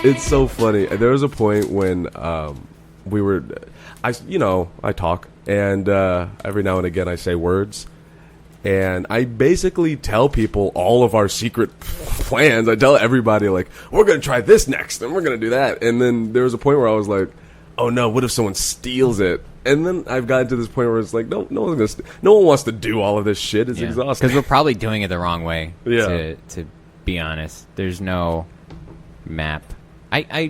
It's so funny. There was a point when we were, I talk, and every now and again I say words, and I basically tell people all of our secret plans. I tell everybody, like, we're going to try this next, and we're going to do that. And then there was a point where I was like, oh no, what if someone steals it? And then I've gotten to this point where it's like, no one wants to do all of this shit. It's exhausting. Because we're probably doing it the wrong way. Yeah. To be honest, there's no map. I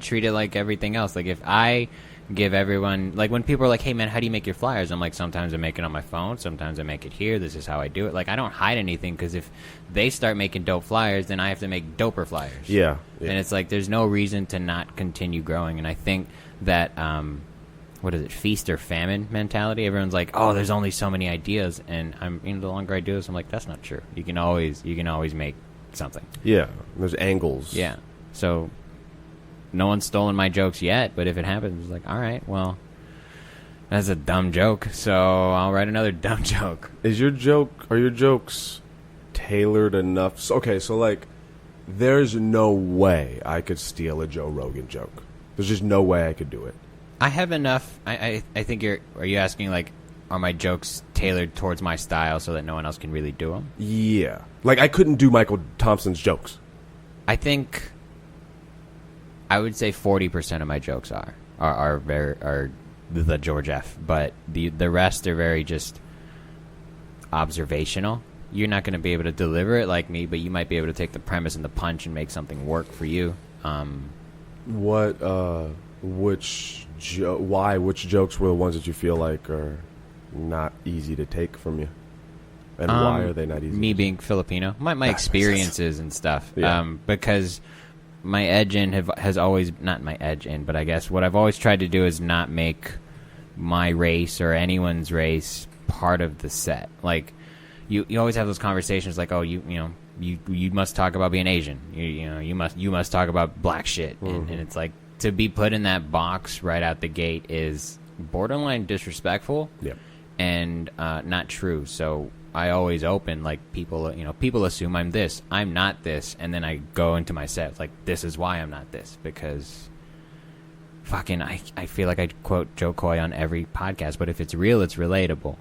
treat it like everything else. Like if I give everyone, like when people are like, hey man, how do you make your flyers? I'm like, sometimes I make it on my phone, sometimes I make it here. This is how I do it. Like I don't hide anything, because if they start making dope flyers, then I have to make doper flyers. Yeah. And it's like there's no reason to not continue growing. And I think that what is it, feast or famine mentality? Everyone's like, oh, there's only so many ideas, and the longer I do this, I'm like, that's not true. You can always make something. Yeah, there's angles. Yeah, so no one's stolen my jokes yet, but if it happens, it's like, all right, well, that's a dumb joke, so I'll write another dumb joke. Are your jokes tailored enough? So like, there's no way I could steal a Joe Rogan joke. There's just no way I could do it. I have enough. I think are you asking, like, are my jokes tailored towards my style so that no one else can really do them? Yeah. Like, I couldn't do Michael Thompson's jokes. I think I would say 40% of my jokes are the George F. But the rest are very just observational. You're not going to be able to deliver it like me, but you might be able to take the premise and the punch and make something work for you. Which jokes were the ones that you feel like are not easy to take from you, and why are they not easy? Me being Filipino, my experiences and stuff. Yeah. Because my edge in has always, not my edge in, but I guess what I've always tried to do is not make my race or anyone's race part of the set. Like you always have those conversations like, oh, you must talk about being Asian. You must talk about black shit, and it's like, to be put in that box right out the gate is borderline disrespectful, and not true. So I always open, like, people assume I'm this, I'm not this, and then I go into my set like, this is why I'm not this, because fucking I feel like I quote Joe Coy on every podcast, but if it's real, it's relatable.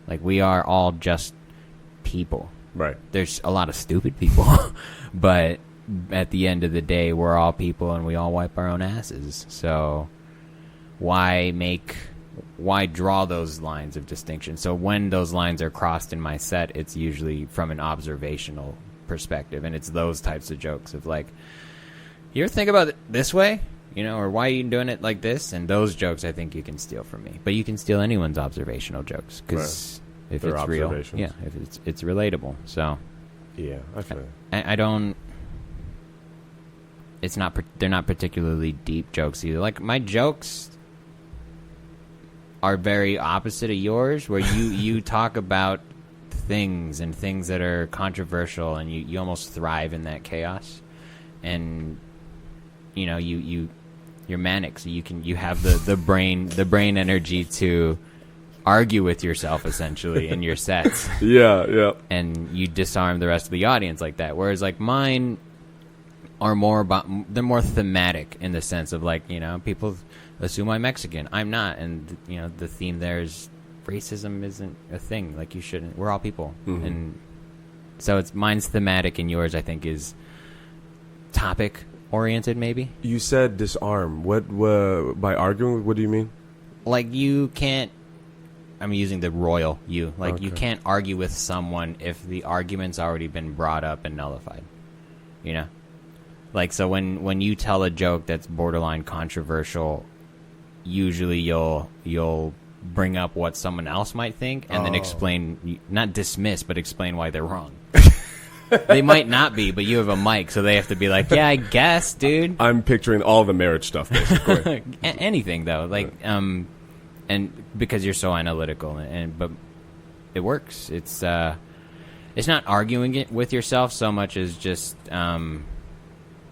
Like, we are all just people. Right. There's a lot of stupid people, but at the end of the day, we're all people and we all wipe our own asses. So why draw those lines of distinction? So when those lines are crossed in my set, it's usually from an observational perspective, and it's those types of jokes of like, you ever think about it this way? Or why are you doing it like this? And those jokes I think you can steal from me. But you can steal anyone's observational jokes, because if They're it's real, if it's relatable. So yeah, I feel I don't. It's not. They're not particularly deep jokes either. Like, my jokes are very opposite of yours, where you talk about things that are controversial, and you almost thrive in that chaos. And you're manic, so you have the brain energy to argue with yourself essentially in your sets. Yeah. And you disarm the rest of the audience like that. Whereas like mine are they're more thematic in the sense of like, people assume I'm Mexican. I'm not. And the theme there is racism isn't a thing. Like, you shouldn't. We're all people. And so mine's thematic, and yours I think is topic oriented maybe. You said disarm. What by arguing, what do you mean? Like, you can't, I'm using the royal you. Like, okay. You can't argue with someone if the argument's already been brought up and nullified. Like, so when you tell a joke that's borderline controversial, usually you'll bring up what someone else might think and then explain, not dismiss, but explain why they're wrong. They might not be, but you have a mic, so they have to be like, yeah, I guess, dude. I'm picturing all the marriage stuff, basically. Anything, though. Like, and because you're so analytical, but it works. It's not arguing it with yourself so much as just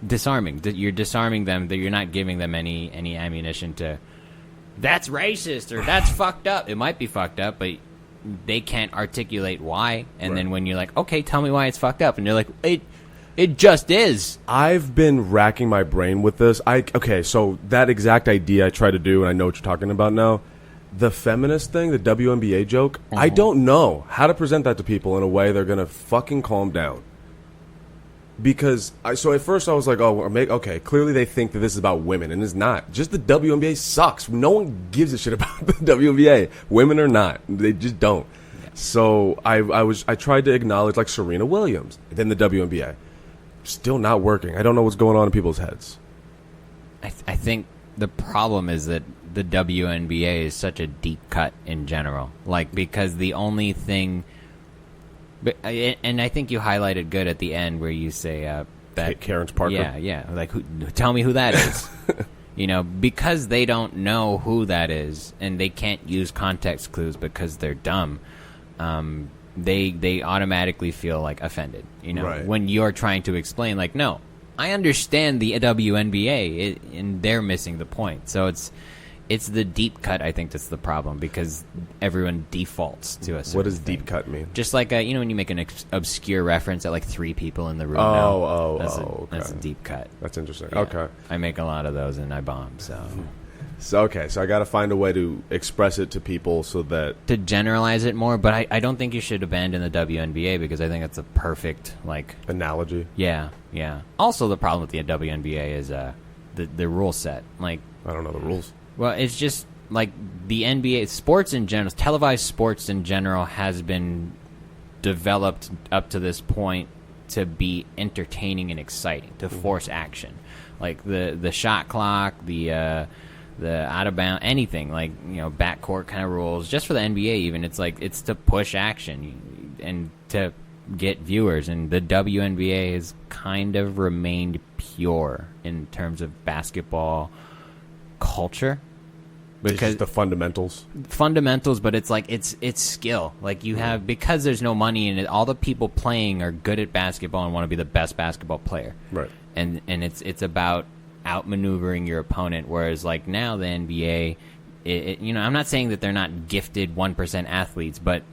disarming. You're disarming them, that you're not giving them any ammunition to, that's racist, or that's fucked up. It might be fucked up, but they can't articulate why. And then when you're like, okay, tell me why it's fucked up, and they're like, It just is. I've been racking my brain with this. Okay, so that exact idea I try to do, and I know what you're talking about now. The feminist thing, the WNBA joke, I don't know how to present that to people in a way they're going to fucking calm down. Because, so at first I was like, okay, clearly they think that this is about women, and it's not. Just the WNBA sucks. No one gives a shit about the WNBA, women or not. They just don't. Yeah. So I tried to acknowledge, like, Serena Williams, then the WNBA. Still not working. I don't know what's going on in people's heads. I think the problem is that the WNBA is such a deep cut in general. Like, because the only thing... And I think you highlighted good at the end where you say... that Karen's Parker? Yeah. Like, tell me who that is. Because they don't know who that is, and they can't use context clues because they're dumb, they automatically feel, like, offended. Right. When you're trying to explain, like, no, I understand the WNBA, and they're missing the point. So it's the deep cut, I think, that's the problem, because everyone defaults to a certain What does thing. deep cut mean? Just like, when you make an obscure reference that, like, 3 people in the room okay. That's a deep cut. That's interesting. Yeah. Okay. I make a lot of those, and I bomb, so... So I got to find a way to express it to people so that... To generalize it more, but I don't think you should abandon the WNBA, because I think that's a perfect, like... Analogy? Yeah. Also, the problem with the WNBA is the rule set. Like... I don't know the rules. Well, it's just, like, the NBA... Sports in general, televised sports in general has been developed up to this point to be entertaining and exciting, to force action. Like, the shot clock, the out of bound, anything, like, backcourt kind of rules, just for the NBA even, it's like, it's to push action and to get viewers, and the WNBA has kind of remained pure in terms of basketball culture. Because it's the fundamentals, but it's like, it's skill. Like, you have, because there's no money in it, all the people playing are good at basketball and want to be the best basketball player. Right. And it's about outmaneuvering your opponent, whereas, like, now the NBA, I'm not saying that they're not gifted 1% athletes, but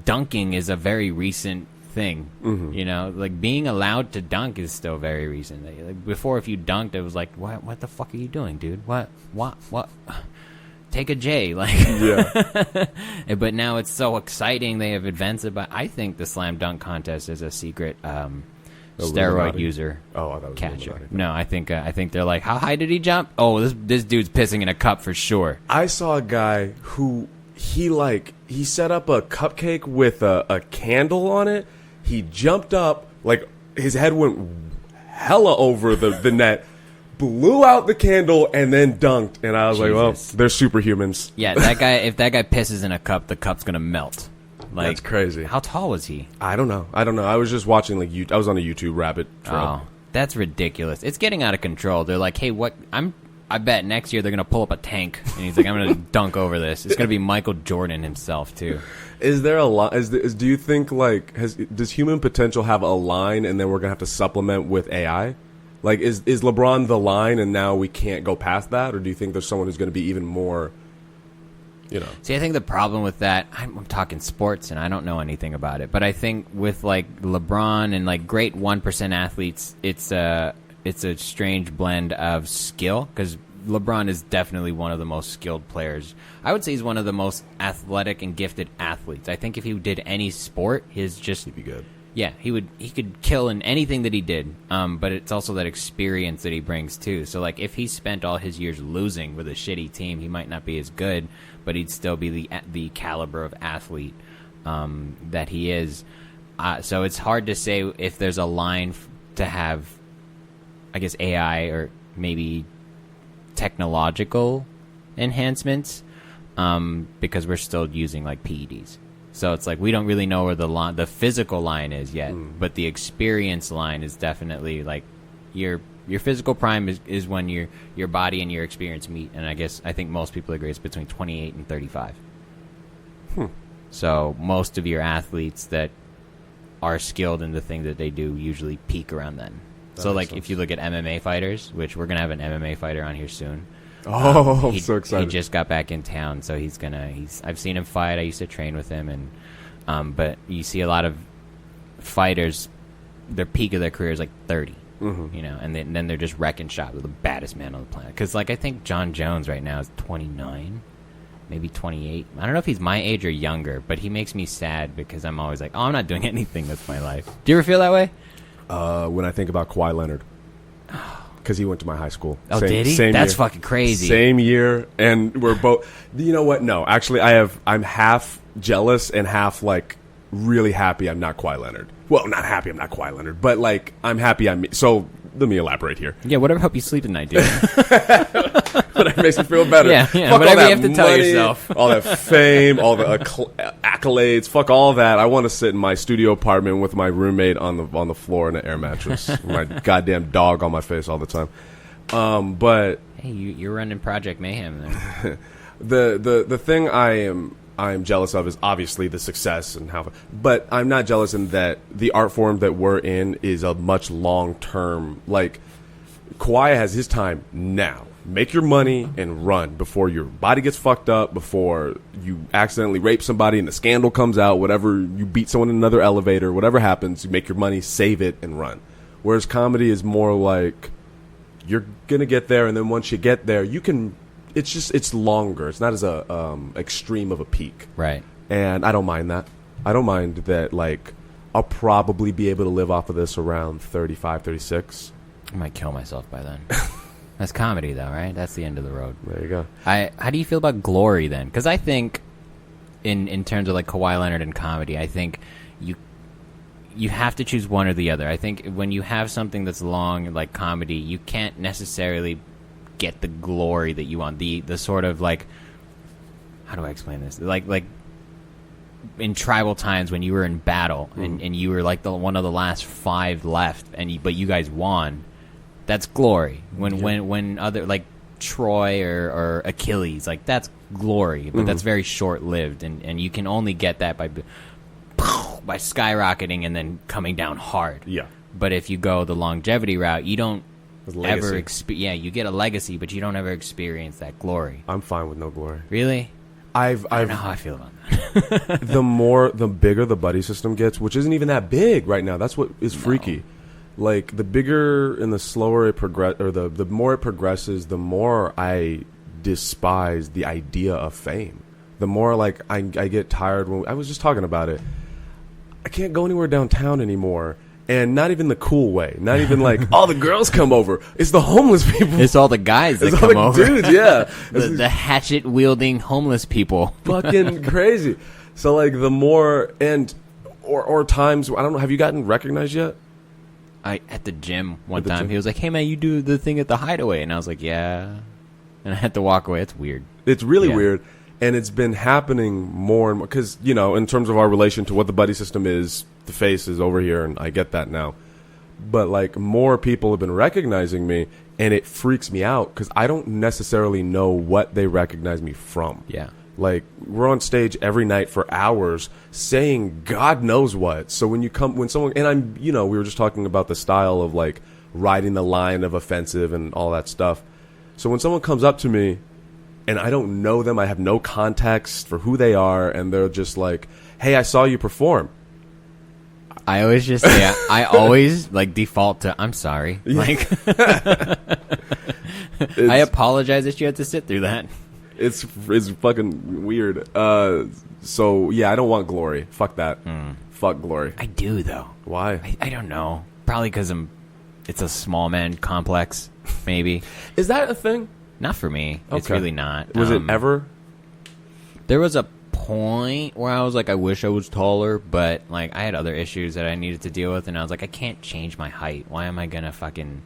dunking is a very recent thing. Like, being allowed to dunk is still very recent. Like, before, if you dunked, it was like, what the fuck are you doing, dude? What take a J, like. Yeah. But now it's so exciting, they have advanced it. But I think the slam dunk contest is a secret steroid user catcher. No, I think they're like, how high did he jump? Oh, this dude's pissing in a cup for sure. I saw a guy who he set up a cupcake with a candle on it. He jumped up, like, his head went hella over the net, blew out the candle, and then dunked. And I was like, well, they're superhumans. Yeah, that guy. If that guy pisses in a cup, the cup's gonna melt. Like, that's crazy. How tall was he? I don't know. I was just watching, like, I was on a YouTube rabbit trail. Oh, that's ridiculous. It's getting out of control. They're like, hey, I bet next year they're going to pull up a tank. And he's like, I'm going to dunk over this. It's going to be Michael Jordan himself, too. Is there a lot? Do you think, like, does human potential have a line, and then we're going to have to supplement with AI? Like, is LeBron the line, and now we can't go past that? Or do you think there's someone who's going to be even more... See, I think the problem with that, I'm talking sports and I don't know anything about it, but I think with, like, LeBron and, like, great 1% athletes, it's a strange blend of skill, because LeBron is definitely one of the most skilled players. I would say he's one of the most athletic and gifted athletes. I think if he did any sport, he'd be good. Yeah, he could kill in anything that he did. But it's also that experience that he brings too. So, like, if he spent all his years losing with a shitty team, he might not be as good, but he'd still be the caliber of athlete that he is. So it's hard to say if there's a line to have, I guess, AI or maybe technological enhancements, because we're still using, like, PEDs. So it's like we don't really know where the physical line is yet, but the experience line is definitely, like, your physical prime is when your body and your experience meet, and I think most people agree it's between 28 and 35. So most of your athletes that are skilled in the thing that they do usually peak around then. So, like, if you look at MMA fighters, which we're gonna have an MMA fighter on here soon. Oh, I'm so excited. He just got back in town, so I've seen him fight. I used to train with him, and but you see a lot of fighters their peak of their career is like 30. You know, and then they're just wrecking shop with the baddest man on the planet. Because, like, I think John Jones right now is 29, maybe 28. I don't know if he's my age or younger, but he makes me sad because I'm always like, oh, I'm not doing anything with my life. Do you ever feel that way? When I think about Kawhi Leonard. Because he went to my high school. Oh, did he? That's fucking crazy. Same year, and we're both... You know what? No, actually, I'm half jealous and half, like, really happy I'm not Kawhi Leonard. Well, not happy I'm not Kawhi Leonard, but, like, I'm happy I'm... So, let me elaborate here. Yeah, whatever help you sleep at night, dude. But it makes me feel better. Yeah, fuck whatever all that you have to tell yourself. All that fame, all the accolades, fuck all that. I want to sit in my studio apartment with my roommate on the floor in an air mattress. My goddamn dog on my face all the time. But... Hey, you're running Project Mayhem there. The thing I'm jealous of is obviously the success and how, but I'm not jealous in that the art form that we're in is a much long term. Like, Kawhi has his time now. Make your money and run before your body gets fucked up, before you accidentally rape somebody and the scandal comes out, whatever, you beat someone in another elevator, whatever happens, you make your money, save it, and run. Whereas comedy is more like, you're going to get there, and then once you get there, you can... It's longer. It's not as extreme of a peak. Right. And I don't mind that. I don't mind that, like, I'll probably be able to live off of this around 35, 36. I might kill myself by then. That's comedy, though, right? That's the end of the road. There you go. How do you feel about glory, then? Because I think, in terms of, like, Kawhi Leonard and comedy, I think you have to choose one or the other. I think when you have something that's long, like comedy, you can't necessarily... get the glory that you want, the sort of, like, how do I explain this? Like in tribal times when you were in battle and you were like one of the last 5 left, but you guys won. That's glory. When other, like Troy or Achilles, like, that's glory, but that's very short lived, and you can only get that by skyrocketing and then coming down hard. Yeah. But if you go the longevity route, you don't ever you get a legacy, but you don't ever experience that glory. I'm fine with no glory. Really? I don't know how I feel about that. the bigger the buddy system gets, which isn't even that big right now. That's what is freaky. Like, the bigger and the slower it the more it progresses, the more I despise the idea of fame. The more, like, I get tired when I was just talking about it. I can't go anywhere downtown anymore. And not even the cool way. Not even like, all the girls come over. It's the homeless people. It's all the guys that it's come all the over. Dudes, yeah. the hatchet-wielding homeless people. Fucking crazy. So, like, the more... Or times... I don't know. Have you gotten recognized yet? At the gym one time, he was like, hey, man, you do the thing at the Hideaway. And I was like, yeah. And I had to walk away. It's weird. It's really weird. And it's been happening more and more. Because, you know, in terms of our relation to what the buddy system is... The face is over here, and I get that now. But, like, more people have been recognizing me, and it freaks me out because I don't necessarily know what they recognize me from. Yeah. Like, we're on stage every night for hours saying God knows what. So when someone, and I'm, you know, we were just talking about the style of, like, riding the line of offensive and all that stuff. So when someone comes up to me and I don't know them, I have no context for who they are, and they're just like, hey, I saw you perform. I always just say, I always, like, default to, I'm sorry. Like, I apologize that you had to sit through that. It's fucking weird. So, yeah, I don't want glory. Fuck that. Fuck glory. I do, though. Why? I don't know. Probably because it's a small man complex, maybe. Is that a thing? Not for me. Okay. It's really not. Was it ever? There was a point where I was like, I wish I was taller, but, like, I had other issues that I needed to deal with, and I was like, I can't change my height. Why am I gonna fucking...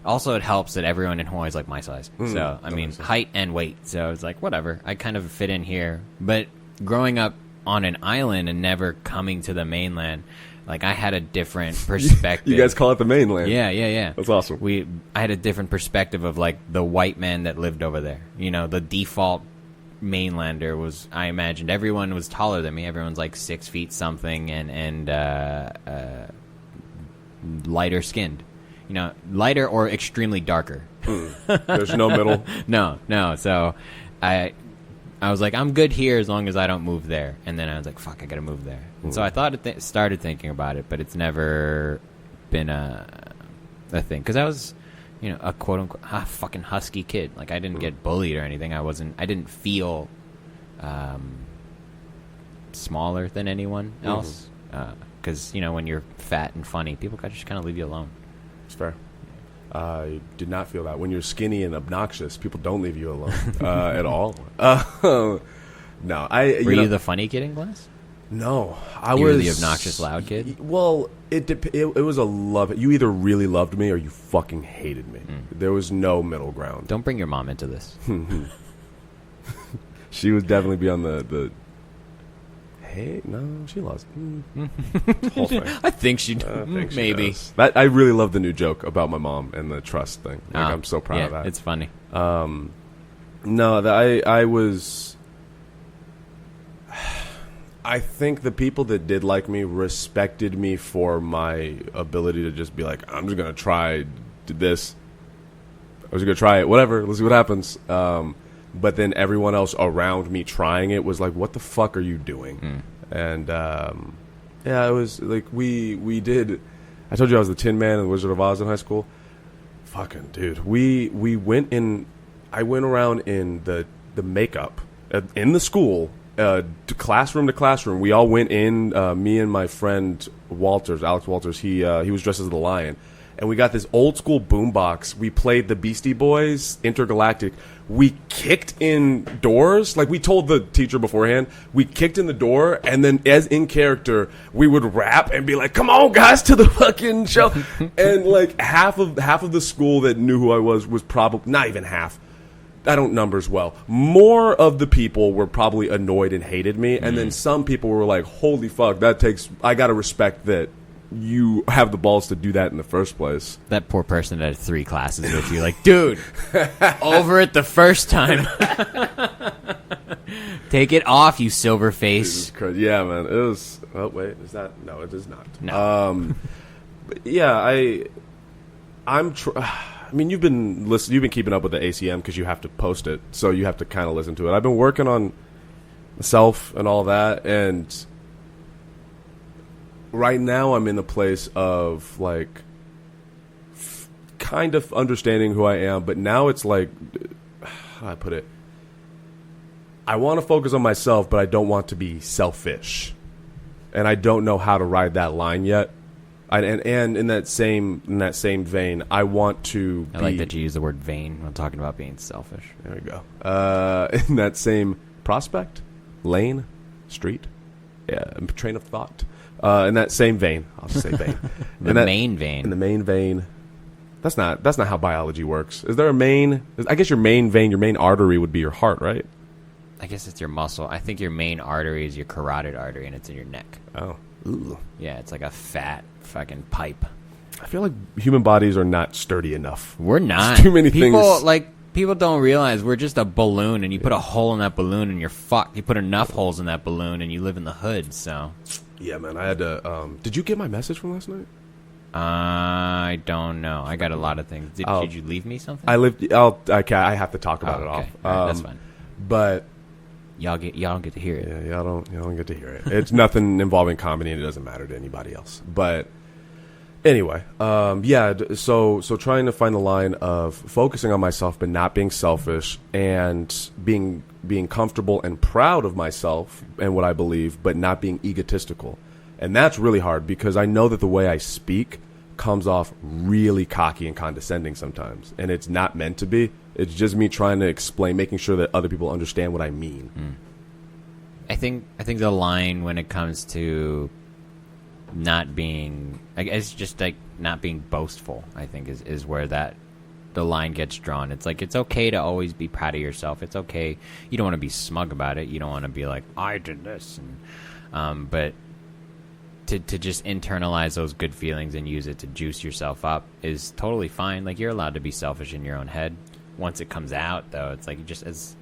Also, it helps that everyone in Hawaii is like my size. So, I mean, height and weight. So it's like, whatever. I kind of fit in here. But growing up on an island and never coming to the mainland, like, I had a different perspective. You guys call it the mainland? Yeah. That's awesome. I had a different perspective of, like, the white man that lived over there. You know, the default mainlander was, I imagined everyone was taller than me. Everyone's like 6 feet something and lighter skinned. You know, lighter or extremely darker. There's no middle. No. So I was like, I'm good here as long as I don't move there. And then I was like, fuck, I gotta move there. And so I started thinking about it, but it's never been a thing because I was, a quote unquote fucking husky kid. Like I didn't get bullied or anything. I didn't feel smaller than anyone else. Because when you're fat and funny, people just kind of leave you alone. It's fair. I did not feel that. When you're skinny and obnoxious, people don't leave you alone at all. No, Were you the funny kid in class? No, You were the obnoxious loud kid. Well, it was a love. You either really loved me or you fucking hated me. There was no middle ground. Don't bring your mom into this. She would definitely be on the. Hey, no, she lost. Whole thing. I think she maybe. I really love the new joke about my mom and the trust thing. I'm so proud of that. It's funny. No, I was. I think the people that did like me respected me for my ability to just be like, I'm just gonna try this. I was gonna try it, whatever. Let's see what happens. But then everyone else around me trying it was like, what the fuck are you doing? And it was like we did. I told you I was the Tin Man and the Wizard of Oz in high school. Fucking dude, we went in. I went around in the makeup in the school, classroom to classroom. We all went in. Me and my friend Alex Walters. He was dressed as the Lion. And we got this old school boombox. We played the Beastie Boys, Intergalactic. We kicked in doors. Like we told the teacher beforehand, we kicked in the door, and then as in character, we would rap and be like, "Come on, guys, to the fucking show." And like half of the school that knew who I was probably not even half. I don't numbers well. More of the people were probably annoyed and hated me, and then some people were like, "Holy fuck, I gotta respect that you have the balls to do that in the first place." That poor person that had 3 classes with you, like, dude, over it the first time. Take it off, you silver face. Yeah, man. It was. Oh wait, is that? No, it is not. No. But yeah, I'm. I mean, you've been keeping up with the ACM because you have to post it, so you have to kind of listen to it. I've been working on myself and all that, and right now I'm in the place of like kind of understanding who I am, but now it's like, how do I put it? I want to focus on myself, but I don't want to be selfish, and I don't know how to ride that line yet. And in that same vein, I want to. I like that you use the word "vain" when talking about being selfish. There we go. In that same prospect, lane, street, train of thought. In that same vein, I'll just say vein. In the main vein. That's not how biology works. Is there a main? I guess your main vein, your main artery would be your heart, right? I guess it's your muscle. I think your main artery is your carotid artery, and it's in your neck. Oh. Ooh. Yeah, it's like a fat fucking pipe. I feel like human bodies are not sturdy enough. We're not. There's too many things. People don't realize we're just a balloon, and you put a hole in that balloon, and you're fucked. You put enough holes in that balloon, and you live in the hood. So. Yeah, man. I had to. Did you get my message from last night? I don't know. I got a lot of things. Did you leave me something? I have to talk about it off. Right, that's fine. But. Y'all don't get to hear it. Yeah, y'all don't get to hear it. It's nothing involving comedy, and it doesn't matter to anybody else. But anyway, so trying to find the line of focusing on myself but not being selfish, and being comfortable and proud of myself and what I believe, but not being egotistical. And that's really hard because I know that the way I speak comes off really cocky and condescending sometimes, and it's not meant to be. It's just me trying to explain, making sure that other people understand what I mean. I think the line when it comes to not being, I guess, just like not being boastful, I think is where the line gets drawn. It's like, it's okay to always be proud of yourself. It's okay. You don't want to be smug about it. You don't want to be like, I did this, but to just internalize those good feelings and use it to juice yourself up is totally fine. Like, you're allowed to be selfish in your own head. Once it comes out, though, it's like just as,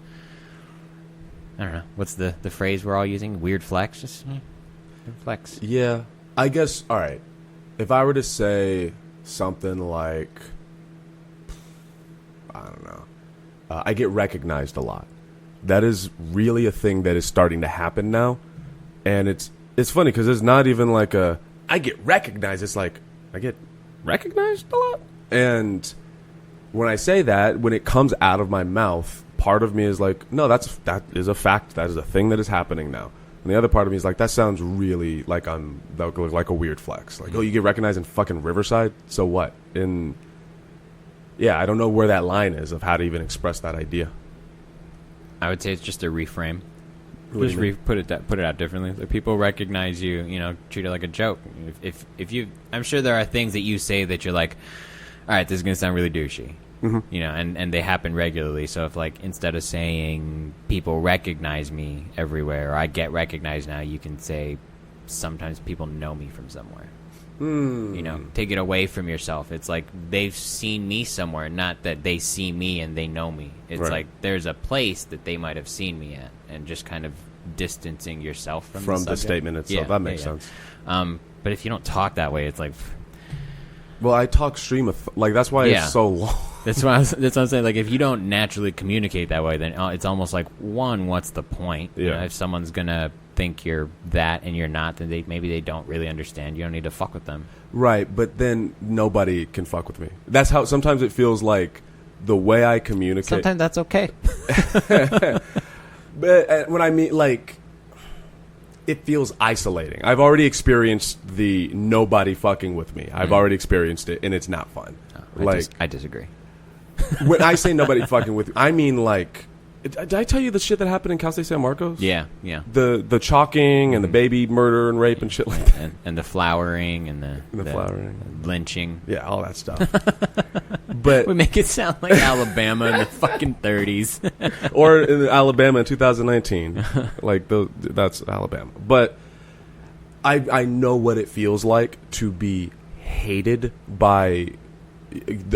I don't know, what's the phrase we're all using? Weird flex? Just flex. Yeah. I guess, all right, if I were to say something like, I don't know, I get recognized a lot. That is really a thing that is starting to happen now. And it's funny because it's not even like I get recognized. It's like, I get recognized a lot. And when I say that, when it comes out of my mouth, part of me is like, no, that is a fact. That is a thing that is happening now. And the other part of me is like, that sounds really like like a weird flex. Like, oh, you get recognized in fucking Riverside? So what? I don't know where that line is of how to even express that idea. I would say it's just a reframe. Just put it out differently. Like, people recognize you, treat it like a joke. If you, I'm sure there are things that you say that you're like, all right, this is gonna sound really douchey, and they happen regularly. So if, like, instead of saying people recognize me everywhere or I get recognized now, you can say sometimes people know me from somewhere. Take it away from yourself. It's like they've seen me somewhere, not that they see me and they know me. It's like there's a place that they might have seen me at, and just kind of distancing yourself from the statement itself. That makes sense. But if you don't talk that way, it's like, well, I talk stream like that's why it's so long. That's what I'm saying. Like, if you don't naturally communicate that way, then it's almost like, what's the point? Yeah. If someone's gonna think you're that and you're not, then maybe they don't really understand. You don't need to fuck with them. Right, but then nobody can fuck with me. That's how sometimes it feels like the way I communicate. Sometimes that's okay. But when I mean, like, it feels isolating. I've already experienced the nobody fucking with me. I've already experienced it, and it's not fun. I disagree. When I say nobody fucking with me, I mean, like, did I tell you the shit that happened in Cal State San Marcos? Yeah. The chalking and the baby murder and rape and shit like that. And the flowering and the flowering. Lynching. Yeah, all that stuff. But we make it sound like Alabama in the fucking 30s. Or in Alabama in 2019. Like, that's Alabama. But I know what it feels like to be hated by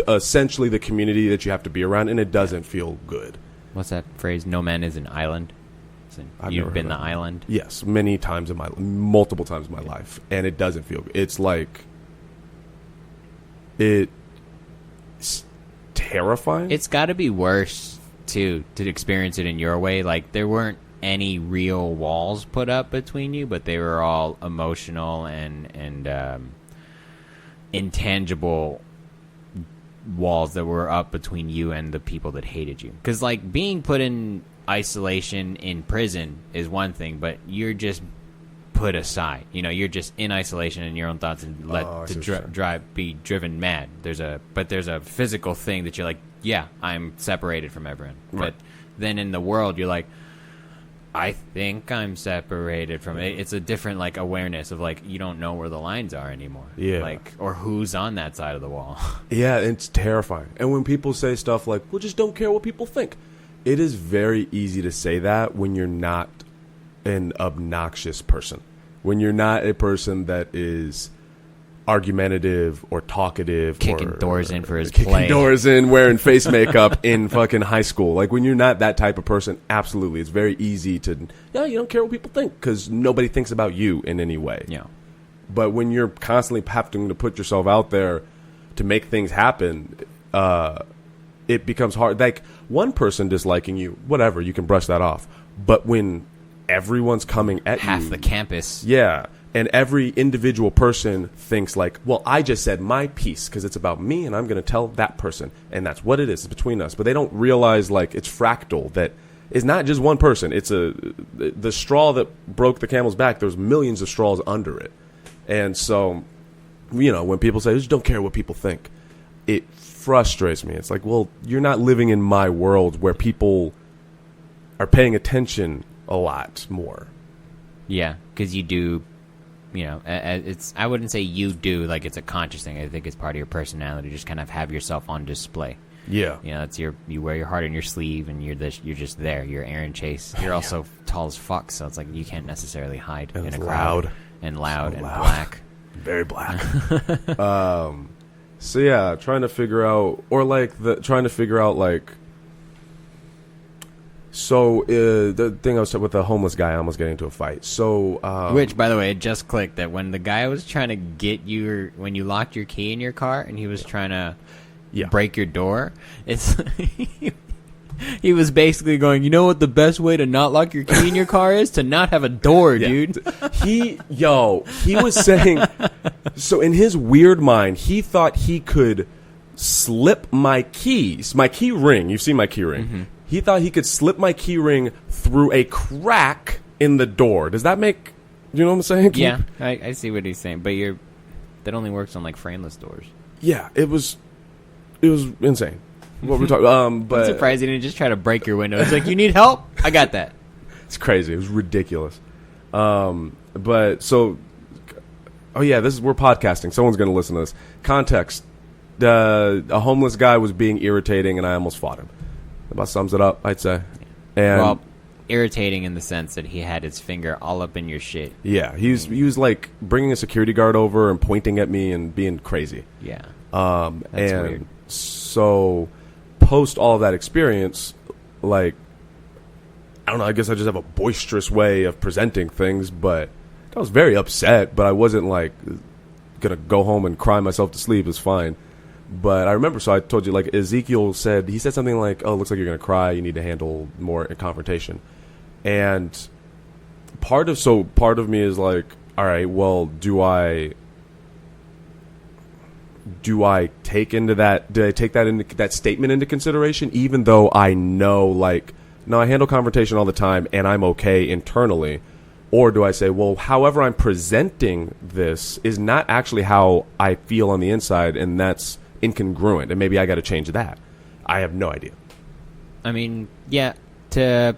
essentially the community that you have to be around, and it doesn't feel good. What's that phrase? No man is an island. You've been the island. Yes, multiple times in my life, and it doesn't feel good. It's like it's terrifying. It's got to be worse to experience it in your way. Like, there weren't any real walls put up between you, but they were all emotional and intangible walls that were up between you and the people that hated you. Because, like, being put in isolation in prison is one thing, but you're just put aside. You're just in isolation in your own thoughts and be driven mad. There's a physical thing that you're like, yeah, I'm separated from everyone. Right. But then in the world, you're like, I think I'm separated from it. It's a different, like, awareness of, like, you don't know where the lines are anymore. Yeah. Like, or who's on that side of the wall. Yeah, it's terrifying. And when people say stuff like, well, just don't care what people think. It is very easy to say that when you're not an obnoxious person. When you're not a person that is argumentative or talkative, kicking doors in for his kicking play, doors in, wearing face makeup in fucking high school. Like, when you're not that type of person, absolutely, it's very easy to you don't care what people think because nobody thinks about you in any way. Yeah. But when you're constantly having to put yourself out there to make things happen, it becomes hard. Like, one person disliking you, whatever, you can brush that off. But when everyone's coming at you, half the campus, yeah. And every individual person thinks like, well, I just said my piece because it's about me and I'm going to tell that person. And that's what it is. It's between us. But they don't realize, like, it's fractal. That it's not just one person. It's the straw that broke the camel's back. There's millions of straws under it. And so, when people say, just don't care what people think, it frustrates me. It's like, well, you're not living in my world where people are paying attention a lot more. Yeah, because you do... it's. I wouldn't say you do, like, it's a conscious thing. I think it's part of your personality. Just kind of have yourself on display. Yeah. It's you wear your heart on your sleeve, and you're just there. You're Aaron Chase. You're also tall as fuck, so it's like you can't necessarily hide in a crowd. And loud and black. Very black. So yeah, trying to figure out, So the thing I was with the homeless guy, I almost getting into a fight. So which, by the way, it just clicked that when the guy was trying to get you, when you locked your key in your car, and he was trying to break your door, it's He was basically going, you know what the best way to not lock your key in your car is? To not have a door, dude. He was saying, so in his weird mind, he thought he could slip my key ring. You've seen my key ring. Mm-hmm. He thought he could slip my key ring through a crack in the door. Does that make, you know what I'm saying? Yeah, I see what he's saying. But that only works on like frameless doors. Yeah, it was insane. What we're talking, but I'm surprised he didn't just try to break your window. It's like, you need help? I got that. It's crazy. It was ridiculous. But so, we're podcasting. Someone's going to listen to this. Context: a homeless guy was being irritating, and I almost fought him. That about sums it up, I'd say. And irritating in the sense that he had his finger all up in your shit. Yeah, he was like bringing a security guard over and pointing at me and being crazy. Yeah, that's weird. So, post all of that experience, like, I don't know, I guess I just have a boisterous way of presenting things, but I was very upset, but I wasn't like gonna go home and cry myself to sleep. It's fine. But I remember, so I told you, like, Ezekiel said something like, oh, it looks like you're gonna cry, you need to handle more confrontation. And part of me is like, all right, well, do I take that statement into consideration, even though I know, like, no, I handle confrontation all the time and I'm okay internally? Or do I say, well, however I'm presenting this is not actually how I feel on the inside, and that's incongruent, and maybe I got to change that? I have no idea. I mean, yeah, to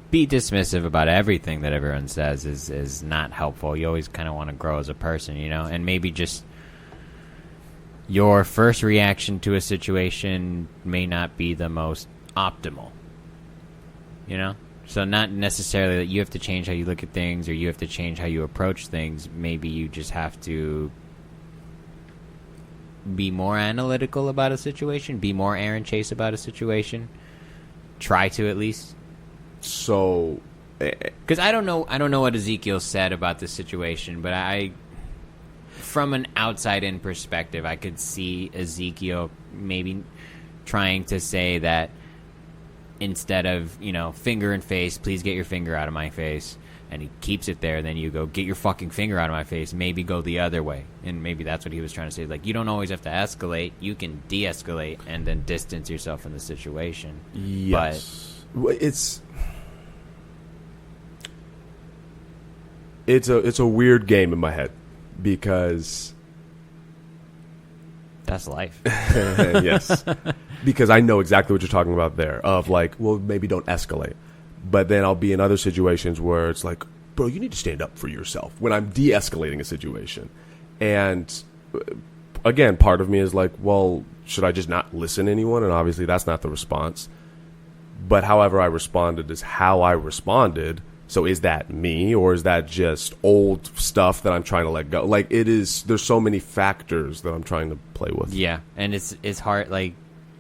be dismissive about everything that everyone says is not helpful. You always kind of want to grow as a person, you know, and maybe just your first reaction to a situation may not be the most optimal, you know? So not necessarily that you have to change how you look at things or you have to change how you approach things. Maybe you just have to be more analytical about a situation, be more Aaron Chase about a situation. Try to, at least. So, because I don't know what Ezekiel said about this situation, but from an outside-in perspective, I could see Ezekiel maybe trying to say that instead of, you know, finger in face, please get your finger out of my face, and he keeps it there, then you go, get your fucking finger out of my face, maybe go the other way. And maybe that's what he was trying to say. Like, you don't always have to escalate. You can de-escalate and then distance yourself from the situation. Yes. But it's a weird game in my head, because that's life. Yes. Because I know exactly what you're talking about there, of like, well, maybe don't escalate. But then I'll be in other situations where it's like, bro, you need to stand up for yourself when I'm de-escalating a situation. And again, part of me is like, well, should I just not listen to anyone? And obviously that's not the response. But however I responded is how I responded. So is that me, or is that just old stuff that I'm trying to let go? Like, there's so many factors that I'm trying to play with. Yeah, and it's hard, like,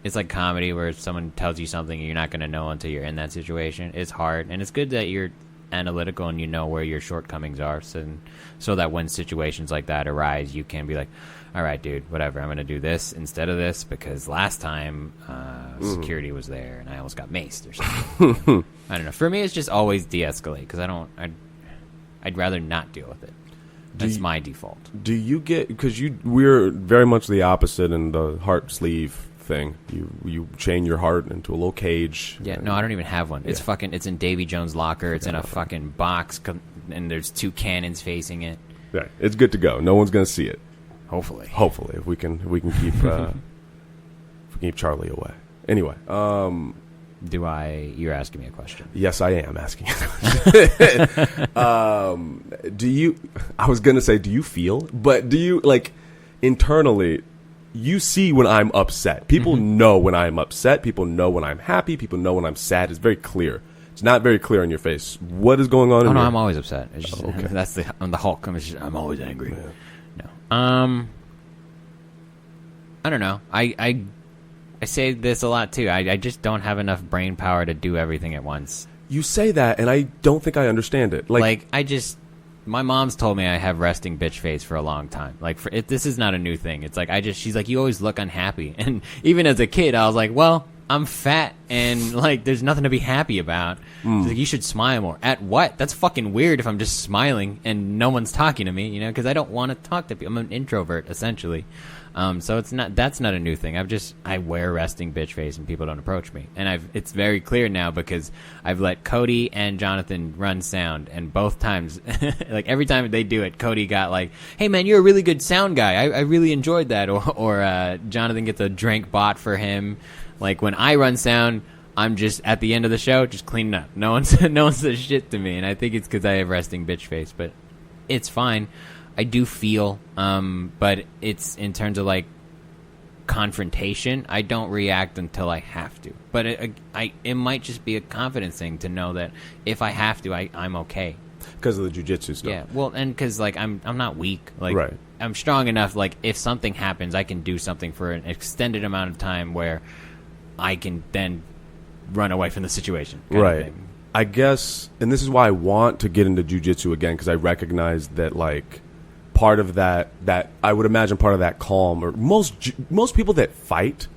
it's like comedy where someone tells you something and you're not going to know until you're in that situation. It's hard, and it's good that you're analytical and you know where your shortcomings are, so that when situations like that arise, you can be like, all right, dude, whatever, I'm going to do this instead of this because last time security was there and I almost got maced or something. I don't know. For me, it's just always de-escalate because I'd rather not deal with it. That's my default. Do you get, because we're very much the opposite in the heart sleeve thing. You chain your heart into a little cage. Yeah, no, I don't even have one. It's Yeah. It's in Davy Jones' locker. It's in a fucking box, and there's two cannons facing it. Yeah, it's good to go. No one's gonna see it. Hopefully, if we can keep if we keep Charlie away. Anyway, you're asking me a question? Yes, I am asking you a question. I was gonna say, do you feel? But do you, like, internally? You see when I'm upset. People know when I'm upset. People know when I'm happy. People know when I'm sad. It's very clear. It's not very clear on your face. What is going on? Oh, in no, your... I'm always upset. It's just, okay. I'm the Hulk. I'm always angry. Yeah. No. I don't know. I say this a lot too. I just don't have enough brain power to do everything at once. You say that, and I don't think I understand it. My mom's told me I have resting bitch face for a long time. This is not a new thing. It's like she's like, you always look unhappy. And even as a kid, I was like, well, I'm fat and like there's nothing to be happy about. She's like, you should smile more. At what? That's fucking weird if I'm just smiling and no one's talking to me, you know, because I don't want to talk to people. I'm an introvert essentially. So that's not a new thing. I wear resting bitch face and people don't approach me. And it's very clear now because I've let Cody and Jonathan run sound, and both times, like every time they do it, Cody got like, hey man, you're a really good sound guy. I really enjoyed that. Or Jonathan gets a drink bought for him. Like when I run sound, I'm just at the end of the show, just cleaning up. No one says shit to me. And I think it's because I have resting bitch face, but it's fine. I do feel, but it's in terms of like confrontation. I don't react until I have to. But it might just be a confidence thing to know that if I have to, I'm okay. Because of the jiu-jitsu stuff. Yeah, well, and because like I'm not weak. Like right. I'm strong enough. Like if something happens, I can do something for an extended amount of time where I can then run away from the situation. Right. I guess, and this is why I want to get into jiu-jitsu again, because I recognize that like part of that I would imagine part of that calm, or most people that fight,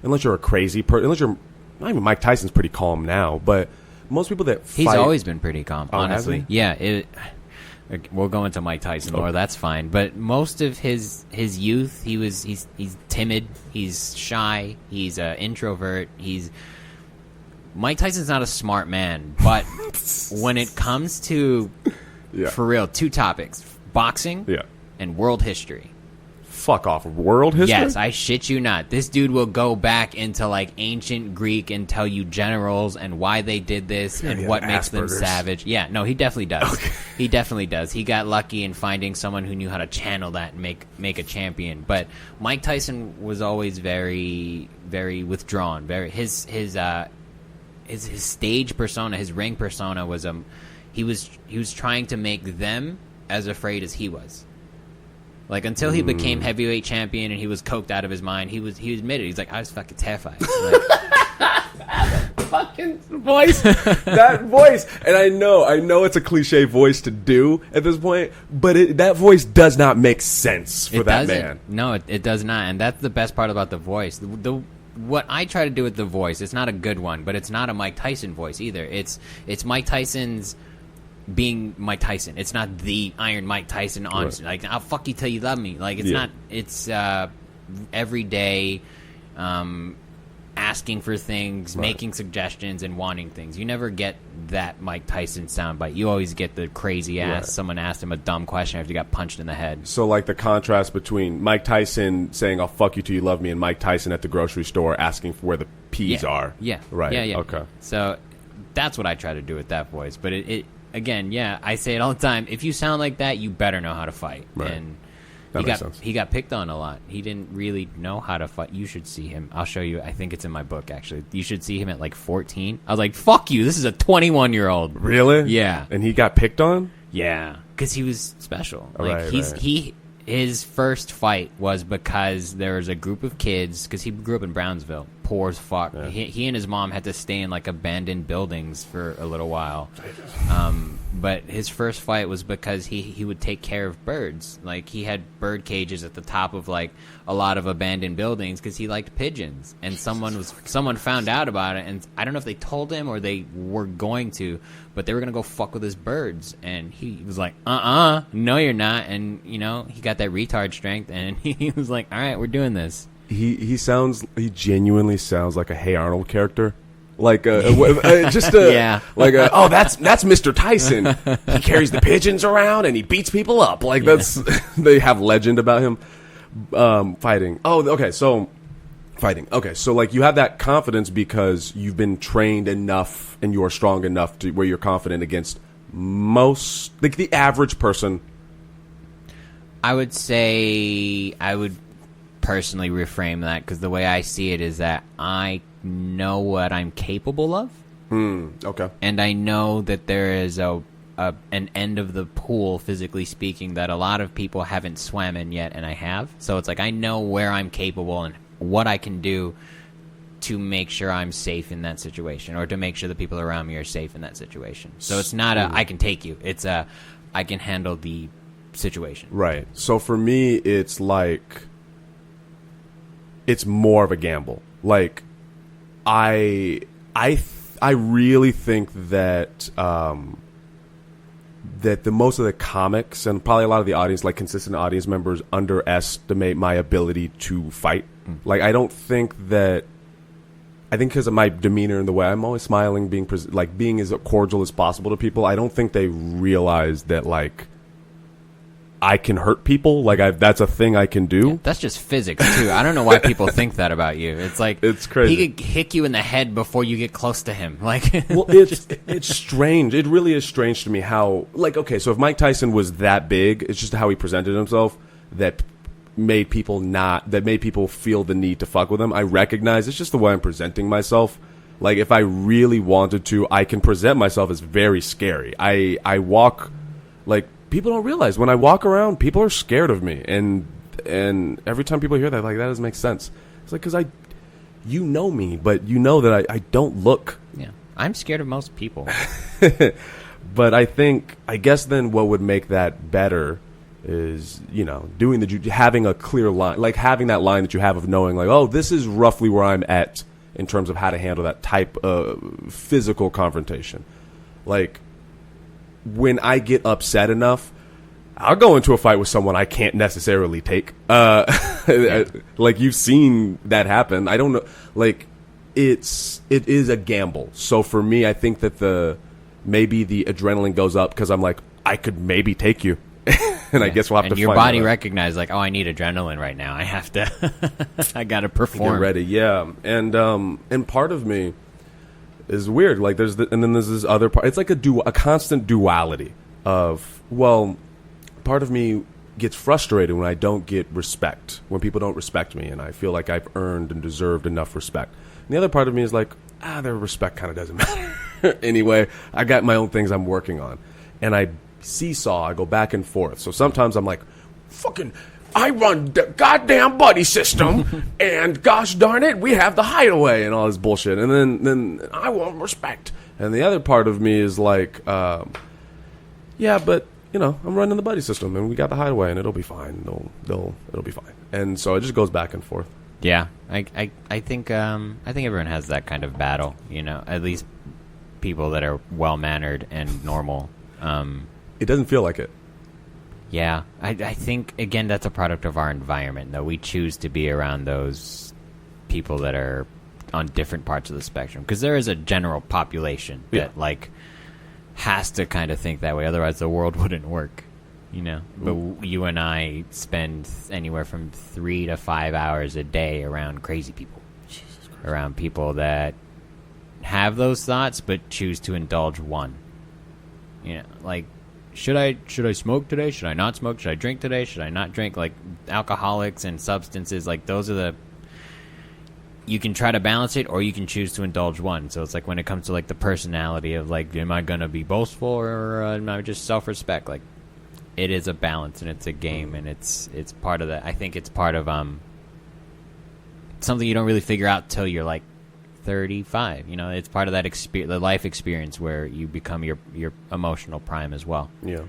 unless you're a crazy person, unless you're not even Mike Tyson's pretty calm now, but most people that fight, he's always been pretty calm, honestly. Has he? Yeah, we'll go into Mike Tyson lore. That's fine, but most of his youth, he's timid, he's shy, he's an introvert. Mike Tyson's not a smart man, but when it comes to for real, two topics. Boxing and world history. Fuck off. World history? Yes, I shit you not. This dude will go back into like ancient Greek and tell you generals and why they did this and what makes them savage. Yeah, no, he definitely does. Okay. He definitely does. He got lucky in finding someone who knew how to channel that and make a champion. But Mike Tyson was always very, very withdrawn. His stage persona, his ring persona was he was trying to make them as afraid as he was. Like until he became heavyweight champion and he was coked out of his mind, he admitted, he's like, I was fucking terrified. Like, fucking voice. That voice. And I know it's a cliche voice to do at this point, but that voice does not make sense for that man. No, it does not. And that's the best part about the voice. What I try to do with the voice, it's not a good one, but it's not a Mike Tyson voice either. It's Mike Tyson's being Mike Tyson. It's not the Iron Mike Tyson on like I'll fuck you till you love me. Like it's not. It's every day asking for things, making suggestions, and wanting things. You never get that Mike Tyson soundbite. You always get the crazy ass. Someone asked him a dumb question after he got punched in the head. So like the contrast between Mike Tyson saying "I'll fuck you till you love me" and Mike Tyson at the grocery store asking for where the peas are. Yeah. Right. Yeah. Okay. So that's what I try to do with that voice. But it again, I say it all the time. If you sound like that, you better know how to fight. Right. And that he got picked on a lot. He didn't really know how to fight. You should see him. I'll show you. I think it's in my book, actually. You should see him at like 14. I was like, fuck you. This is a 21-year-old. Really? Yeah. And he got picked on? Yeah. Because he was special. Like right. His first fight was because there was a group of kids, because he grew up in Brownsville, poor as fuck. Yeah. He and his mom had to stay in like abandoned buildings for a little while. But his first fight was because he would take care of birds. Like he had bird cages at the top of like a lot of abandoned buildings because he liked pigeons. And someone found out about it, and I don't know if they told him or they were going to, but they were gonna go fuck with his birds. And he was like, no, you're not. And you know, he got that retard strength, and he was like, all right, we're doing this. He genuinely sounds like a Hey Arnold character. Like oh, that's Mr. Tyson. He carries the pigeons around and he beats people up. Like that's they have legend about him. Fighting. Oh, okay. So fighting. Okay, so like you have that confidence because you've been trained enough and you're strong enough to where you're confident against most, like the average person. I would say I would personally reframe that because the way I see it is that I know what I'm capable of. Okay. And I know that there is an end of the pool, physically speaking, that a lot of people haven't swam in yet, and I have. So it's like I know where I'm capable and what I can do to make sure I'm safe in that situation, or to make sure the people around me are safe in that situation. So it's not I can take you. It's I can handle the situation. Right. So for me, it's like it's more of a gamble. Like I really think that that the most of the comics and probably a lot of the audience, like consistent audience members, underestimate my ability to fight. Like, I think because of my demeanor and the way I'm always smiling, being as cordial as possible to people, I don't think they realize that, like, I can hurt people. Like, that's a thing I can do. Yeah, that's just physics, too. I don't know why people think that about you. It's like, it's crazy. He could hit you in the head before you get close to him. Like, well, it's strange. It really is strange to me how, like, okay, so if Mike Tyson was that big, it's just how he presented himself that made people feel the need to fuck with him. I recognize it's just the way I'm presenting myself. Like, if I really wanted to, I can present myself as very scary. I walk, like, people don't realize when I walk around, people are scared of me, and every time people hear that, like, that doesn't make sense. It's like, because you know me, but you know that I don't look. Yeah, I'm scared of most people. But I guess then what would make that better is, you know, having a clear line, like having that line that you have of knowing, like, oh, this is roughly where I'm at in terms of how to handle that type of physical confrontation. Like, when I get upset enough, I'll go into a fight with someone I can't necessarily take. Like, you've seen that happen. I don't know. Like, it is a gamble. So for me, I think that maybe the adrenaline goes up because I'm like, I could maybe take you. And I guess we'll have to find out. And your body recognizes, like, oh, I need adrenaline right now. I have to, I got to perform. Get ready, yeah. And part of me is weird. Like, and then there's this other part. It's like a constant duality of, well, part of me gets frustrated when I don't get respect, when people don't respect me, and I feel like I've earned and deserved enough respect. And the other part of me is like, their respect kind of doesn't matter. Anyway, I got my own things I'm working on. And I seesaw, I go back and forth. So sometimes I'm like, fucking, I run the goddamn buddy system, and gosh darn it, we have the hideaway and all this bullshit. And then I want respect. And the other part of me is like, yeah, but, you know, I'm running the buddy system, and we got the hideaway, and it'll be fine. It'll be fine. And so it just goes back and forth. Yeah, I think everyone has that kind of battle. You know, at least people that are well mannered and normal. It doesn't feel like it. Yeah, I think, again, that's a product of our environment, though. We choose to be around those people that are on different parts of the spectrum, because there is a general population that, like, has to kind of think that way. Otherwise, the world wouldn't work, you know? But you and I spend anywhere from 3 to 5 hours a day around crazy people. Jesus Christ. Around people that have those thoughts but choose to indulge one. You know, like, should I smoke today? Should I not smoke? Should I drink today? Should I not drink? Like, alcoholics and substances, like, those are you can try to balance it, or you can choose to indulge one. So it's like, when it comes to, like, the personality of, like, am I going to be boastful, or am I just self-respect? Like, it is a balance, and it's a game, and it's part of that. I think it's part of something you don't really figure out till you're, like, 35. You know, it's part of that the life experience where you become your emotional prime as well. Yeah.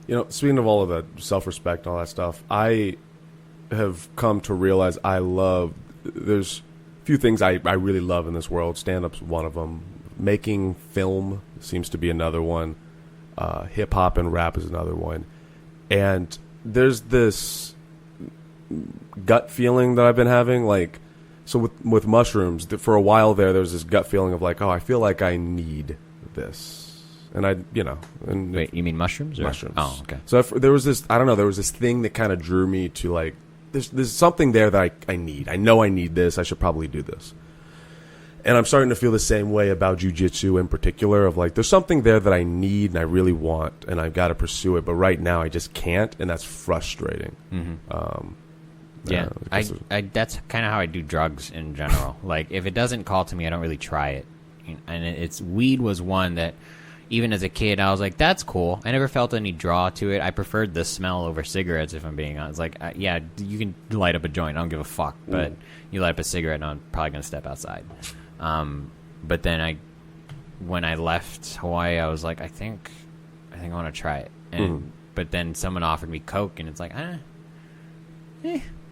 You know, speaking of all of that self-respect and all that stuff, I have come to realize there's a few things I really love in this world. Stand-up's one of them. Making film seems to be another one. Hip-hop and rap is another one. And there's this gut feeling that I've been having, like, so with mushrooms, for a while there was this gut feeling of, like, oh, I feel like I need this. And Wait, you mean mushrooms? Or? Mushrooms. Oh, okay. So there was this thing that kind of drew me to, like, there's something there that I need. I know I need this. I should probably do this. And I'm starting to feel the same way about jiu-jitsu in particular, of, like, there's something there that I need and I really want, and I've got to pursue it. But right now I just can't, and that's frustrating. Mm-hmm. Yeah, I that's kind of how I do drugs in general. Like, if it doesn't call to me, I don't really try it. And weed was one that, even as a kid, I was like, that's cool. I never felt any draw to it. I preferred the smell over cigarettes, if I'm being honest. Like, yeah, you can light up a joint. I don't give a fuck. But you light up a cigarette, and I'm probably going to step outside. But then when I left Hawaii, I was like, I think I want to try it. But then someone offered me Coke, and it's like,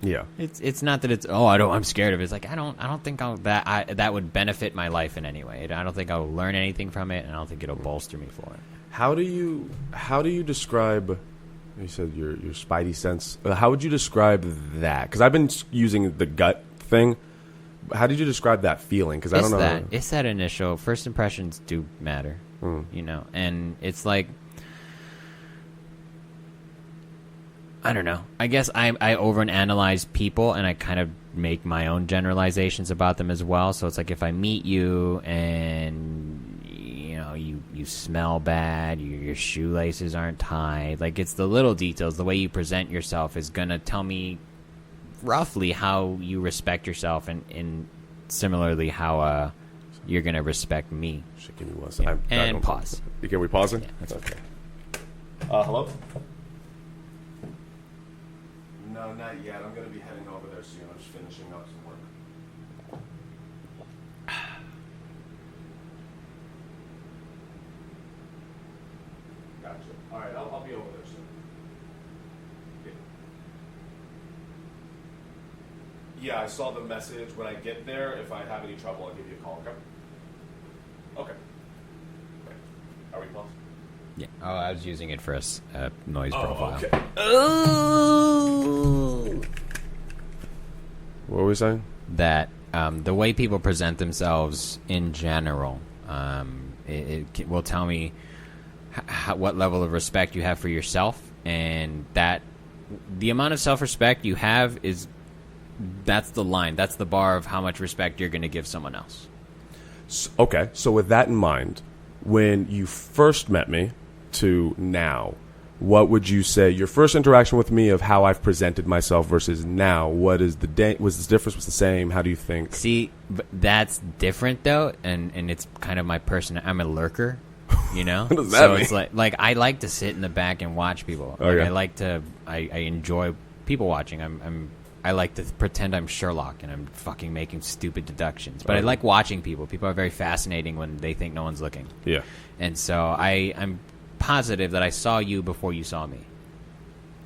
Yeah. It's not that it's I'm scared of it. It's like I don't think that would benefit my life in any way. I don't think I'll learn anything from it, and I don't think it'll bolster me for it. How do you describe? You said your spidey sense. How would you describe that? Because I've been using the gut thing. How did you describe that feeling? Because I don't know. It's that initial first impressions do matter, you know, and it's like. I don't know. I guess I overanalyze people, and I kind of make my own generalizations about them as well. So it's like if I meet you and you know you smell bad, your shoelaces aren't tied. Like it's the little details. The way you present yourself is gonna tell me roughly how you respect yourself, and similarly how you're gonna respect me. Give me one second. And pause. Can we pause it? Yeah, that's okay. Hello. No, not yet. I'm going to be heading over there soon. I'm just finishing up some work. Gotcha. All right, I'll be over there soon. Yeah, I saw the message. When I get there, if I have any trouble, I'll give you a call, okay? Okay. Are we close? Yeah. Oh, I was using it for a noise profile. Okay. What were we saying? That the way people present themselves in general, it will tell me what level of respect you have for yourself, and that the amount of self-respect you have that's the line, that's the bar of how much respect you're going to give someone else. Okay, so with that in mind, when you first met me to now, what would you say your first interaction with me of how I've presented myself versus now? What is was the difference? Was the same? How do you think? See, that's different though, and it's kind of my person. I'm a lurker, you know. What does that mean? It's like I like to sit in the back and watch people. Like, I enjoy people watching. I like to pretend I'm Sherlock and I'm fucking making stupid deductions. But I like watching people. People are very fascinating when they think no one's looking. Yeah. And so I'm positive that I saw you before you saw me.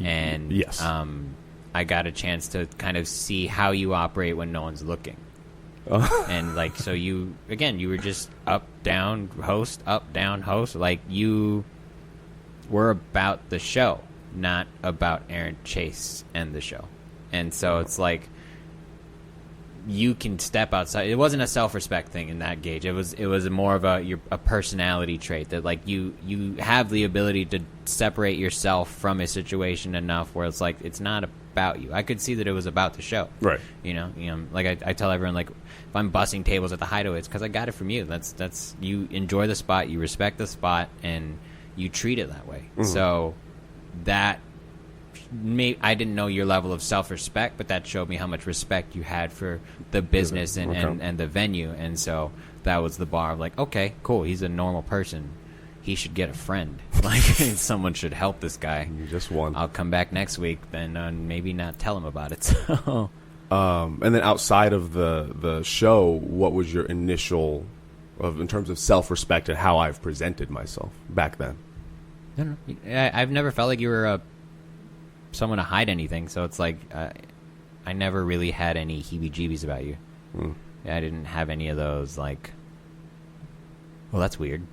And yes. I got a chance to kind of see how you operate when no one's looking. And like, so you were just up, down, host. Like you were about the show, not about Aaron Chase and the show. And so it's like you can step outside. It wasn't a self-respect thing in that gauge. It was more of a personality trait that like you have the ability to separate yourself from a situation enough where it's like it's not about you. I could see that it was about the show. Right. You know, like I tell everyone, like if I'm bussing tables at the Hideaway, it's because I got it from you. That's you enjoy the spot, you respect the spot, and you treat it that way. Mm-hmm. So that. I didn't know your level of self-respect, but that showed me how much respect you had for the business and the venue. And so that was the bar of like, okay, cool, he's a normal person. He should get a friend. Like, someone should help this guy. You just won. I'll come back next week and maybe not tell him about it. So, and then outside of the show, what was your initial, in terms of self-respect and how I've presented myself back then? I don't know. I've never felt like you were someone to hide anything, so it's like I never really had any heebie-jeebies about you. Yeah, I didn't have any of those like, well, that's weird.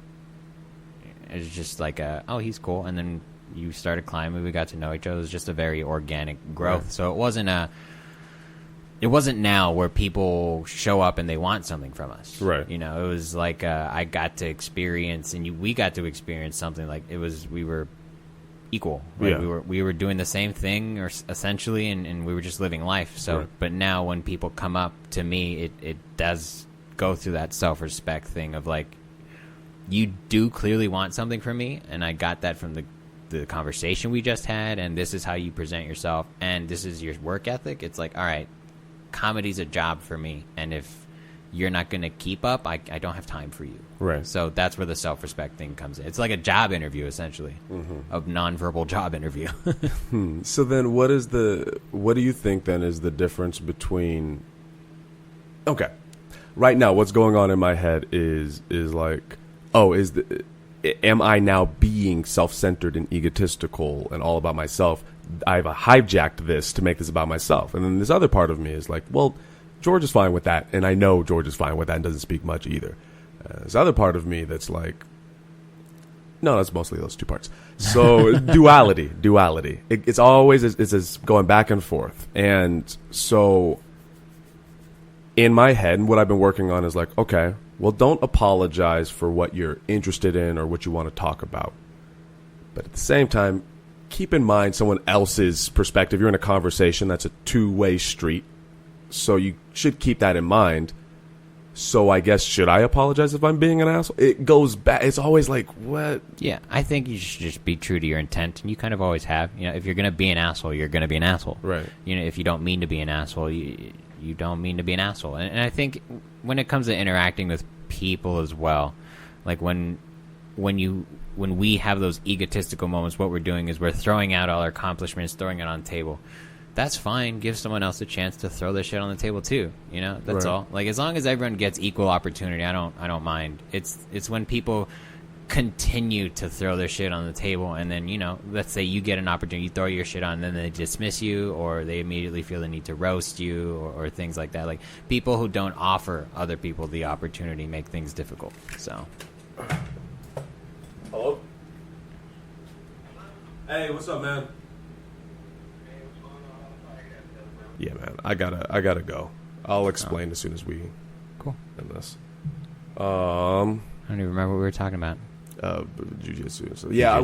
It was just like oh, he's cool, and then you started climbing, we got to know each other. It was just a very organic growth. Right. So it wasn't now where people show up and they want something from us. Right. You know, it was like I got to experience, and we got to experience something like we were equal. Right? Yeah. We were doing the same thing, or essentially, and we were just living life. So, right. But now when people come up to me, it does go through that self-respect thing of like, you do clearly want something from me, and I got that from the conversation we just had, and this is how you present yourself, and this is your work ethic. It's like, all right, comedy's a job for me, and if you're not going to keep up, I don't have time for you. Right. So that's where the self-respect thing comes in. It's like a job interview, essentially, a nonverbal job interview. So then what do you think then is the difference between, okay, right now what's going on in my head is like, am I now being self-centered and egotistical and all about myself? I've hijacked this to make this about myself. And then this other part of me is like, well, George is fine with that, and I know George is fine with that and doesn't speak much either. This other part of me that's like, no, that's mostly those two parts. So duality. It's always it's going back and forth. And so in my head, what I've been working on is like, okay, well, don't apologize for what you're interested in or what you want to talk about. But at the same time, keep in mind someone else's perspective. You're in a conversation. That's a two-way street. So you should keep that in mind. So I guess, should I apologize if I'm being an asshole? It goes back. It's always like, what? Yeah, I think you should just be true to your intent, and you kind of always have. You know, if you're going to be an asshole, you're going to be an asshole. Right. You know, if you don't mean to be an asshole, you don't mean to be an asshole. And I think when it comes to interacting with people as well, like when we have those egotistical moments, what we're doing is we're throwing out all our accomplishments, throwing it on the table. That's fine. Give someone else a chance to throw their shit on the table too. You know, that's right. all. Like, as long as everyone gets equal opportunity, I don't mind. It's when people continue to throw their shit on the table, and then, you know, let's say you get an opportunity, you throw your shit on, and then they dismiss you, or they immediately feel the need to roast you, or things like that. Like, people who don't offer other people the opportunity make things difficult. So. Hello? Hey, what's up, man? Yeah, man, I gotta go. I'll explain as soon as we end this. I don't even remember what we were talking about. Jiu-jitsu. So, yeah,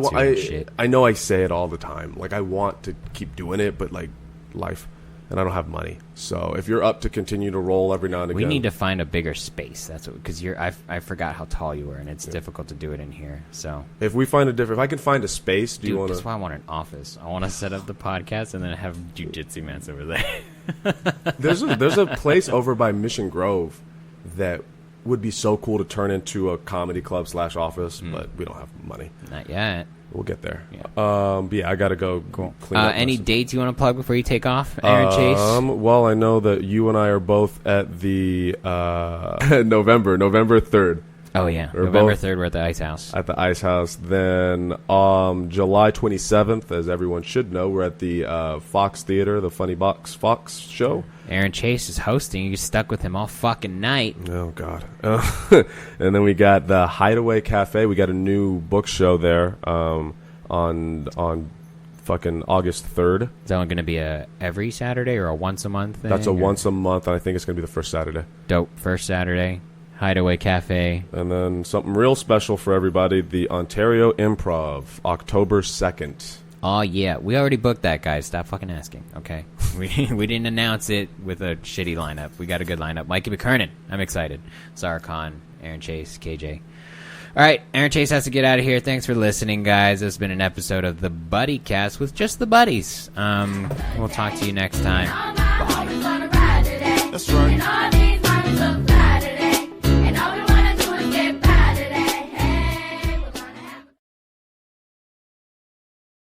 I know I say it all the time. Like, I want to keep doing it, but like life, and I don't have money. So if you're up to continue to roll every now and again, we need to find a bigger space. That's what, because I forgot how tall you were, and it's difficult to do it in here. So if we find if I can find a space, do you want to? That's why I want an office. I want to set up the podcast and then have jiu-jitsu mats over there. There's a place over by Mission Grove that would be so cool to turn into a comedy club / office, but we don't have money. Not yet. We'll get there. Yeah. But yeah, I gotta go. Cool. Clean up any dates you want to plug before you take off, Aaron Chase? Well, I know that you and I are both at the November 3rd. Oh yeah, November 3rd. We're at the Ice House. At the Ice House. Then July 27th, as everyone should know, we're at the Fox Theater, the Funny Box Fox show. Aaron Chase is hosting. You're stuck with him all fucking night. Oh, God. And then we got the Hideaway Cafe. We got a new book show there on fucking August 3rd. Is that one going to be a every Saturday or a once a month thing? That's a once a month, and I think it's going to be the first Saturday. Dope. First Saturday. Hideaway Cafe. And then something real special for everybody, the Ontario Improv, October 2nd. Oh, yeah. We already booked that, guys. Stop fucking asking, okay? We didn't announce it with a shitty lineup. We got a good lineup. Mikey McKernan. I'm excited. Sarah Khan, Aaron Chase, KJ. All right, Aaron Chase has to get out of here. Thanks for listening, guys. This has been an episode of the Buddycast with just the buddies. We'll talk to you next time. Bye. That's right.